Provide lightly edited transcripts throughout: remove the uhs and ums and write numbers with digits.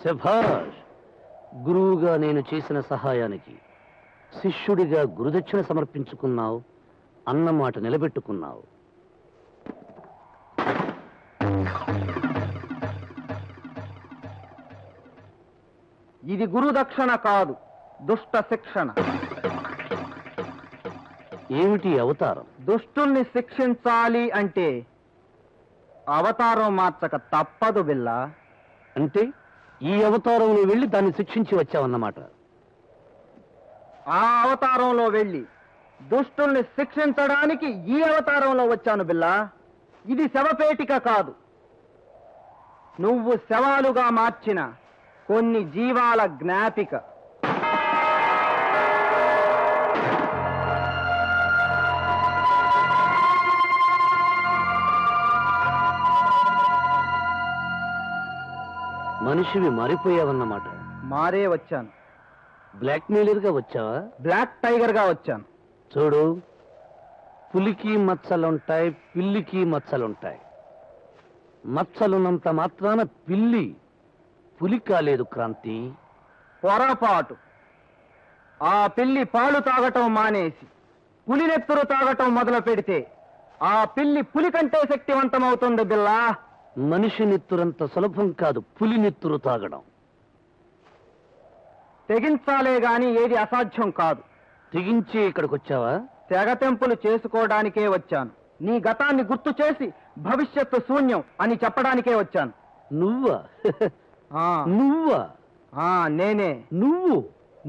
శభాష్. గురువుగా నేను చేసిన సహాయానికి శిష్యుడిగా గురుదక్షిణ సమర్పించుకున్నావు, అన్నమాట నిలబెట్టుకున్నావు. ఇది గురుదక్షిణ కాదు, దుష్ట శిక్షణ. ఏమిటి అవతారం? దుష్టుల్ని శిక్షించాలి అంటే అవతారం మార్చక తప్పదు బిల్లా. అంటే ఈ అవతారంలో వెళ్ళి దాన్ని శిక్షించి వచ్చావన్నమాట. ఆ అవతారంలో వెళ్ళి దుష్టుల్ని శిక్షించడానికి ఈ అవతారంలో వచ్చాను బిల్లా. ఇది శవపేటిక కాదు, నువ్వు శవాలుగా మార్చిన కొన్ని జీవాల జ్ఞాపిక. మనిషివి మారిపోయావన్నమాట. మారే వచ్చాను. బ్లాక్మెయిలర్ గా వచ్చావా? బ్లాక్ టైగర్ గా వచ్చాను. చూడు, పులికి మచ్చలుంటాయి, పిల్లికి మచ్చలుంటాయి. మచ్చలున్నంత మాత్రాన పిల్లి పులి కాలేదు క్రాంతి. పొరపాటు. ఆ పిల్లి పాలు తాగటం మానేసి పులినెత్తురు తాగటం మొదలు పెడితే ఆ పిల్లి పులి కంటే శక్తివంతమవుతుంది బిల్లా. మనిషి నెత్తురంత సులభం కాదు పులి నెత్తురు తాగడం. తెగించాలే గాని ఏది అసాధ్యం కాదు. తెగించి ఇక్కడికి వచ్చావా? తెగతెంపులు చేసుకోవడానికే వచ్చాను. నీ గతాన్ని గుర్తు చేసి భవిష్యత్తు శూన్యం అని చెప్పడానికే వచ్చాను. నువ్వా? ఆ, నువ్వా? నేనే. నువ్వు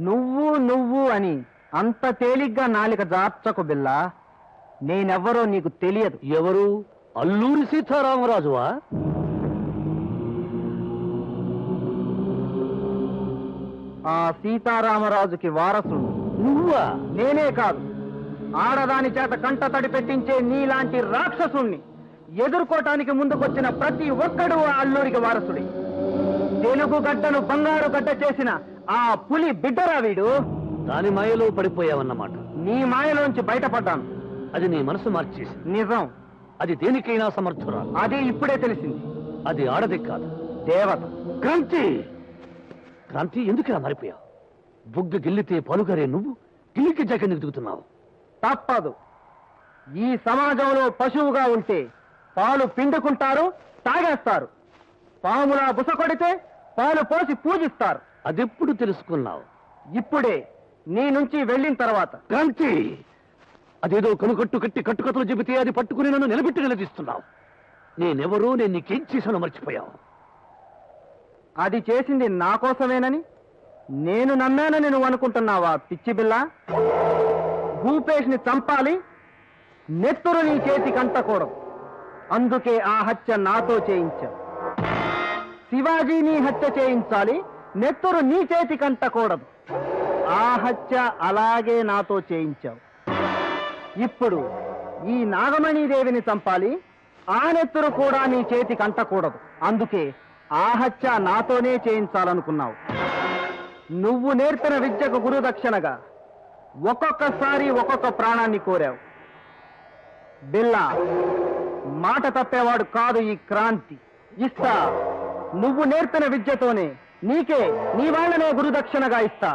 నువ్వు నువ్వు అని అంత తేలిగ్గా నాలిక జార్చకు బిల్లా. నేనెవ్వరో నీకు తెలియదు. ఎవరు? అల్లూరి సీతారామరాజువా? ఆ సీతారామరాజుకి వారసుడు నువ్వా? నేనే కాదు, ఆడదాని చేత కంట తడి పెట్టించే నీలాంటి రాక్షసుణ్ణి ఎదుర్కోటానికి ముందుకొచ్చిన ప్రతి ఒక్కడు ఆ అల్లూరికి వారసుడి. తెలుగు గడ్డను బంగారు గడ్డ చేసిన ఆ పులి బిడ్డరా వీడు. దాని మాయలో పడిపోయావన్నమాట. నీ మాయలోంచి బయటపడ్డాను. అది నీ మనసు మార్చేసి. నిజం. అది దేనికైనా సమర్థురా. అది ఇప్పుడే తెలిసింది. అది ఆడది కాదు, దేవత. క్రాంతి. క్రాంతి, ఎందుకు మారిపోయావు? బుగ్గ గిల్లితే పాలుగారే నువ్వు గిల్లికి జాకెందుకు దిగుతున్నావు? తప్పదు. ఈ సమాజంలో పశువుగా ఉంటే పాలు పిండుకుంటారు, తాగేస్తారు. పాములా బుస కొడితే పాలు పోసి పూజిస్తారు. అదెప్పుడు తెలుసుకున్నావు? ఇప్పుడే, నీ నుంచి వెళ్ళిన తర్వాత. క్రాంతి, అదేదో కనుకట్టు కట్టి కట్టుకథలు చెబితే అది పట్టుకుని నన్ను నిలబెట్టి నిలదీస్తున్నావు. నేనెవరో, నేను నీకేం చేశానో మర్చిపోయావు. అది చేసింది నా కోసమేనని నేను నమ్మానని నువ్వు అనుకుంటున్నావా పిచ్చి బిల్ల? భూపేష్ని చంపాలి, నెత్తురు నీ చేతి కంటకూడదు. అందుకే ఆ హత్య నాతో చేయించావు. శివాజీని హత్య చేయించాలి, నెత్తురు నీ చేతి కంటకూడదు. ఆ హత్య అలాగే నాతో చేయించావు. ఇప్పుడు ఈ నాగమణీదేవిని చంపాలి, ఆ నెత్తురు కూడా నీ చేతి కంటకూడదు. అందుకే ఆ హత్య నాతోనే చేయించాలనుకున్నావు. నువ్వు నేర్పిన విద్యకు గురుదక్షిణగా ఒక్కొక్కసారి ఒక్కొక్క ప్రాణాన్ని కోరావు. బిల్లా, మాట తప్పేవాడు కాదు ఈ క్రాంతి. ఇస్తా, నువ్వు నేర్పిన విద్యతోనే నీకే, నీ వాళ్ళనే గురుదక్షిణగా ఇస్తా.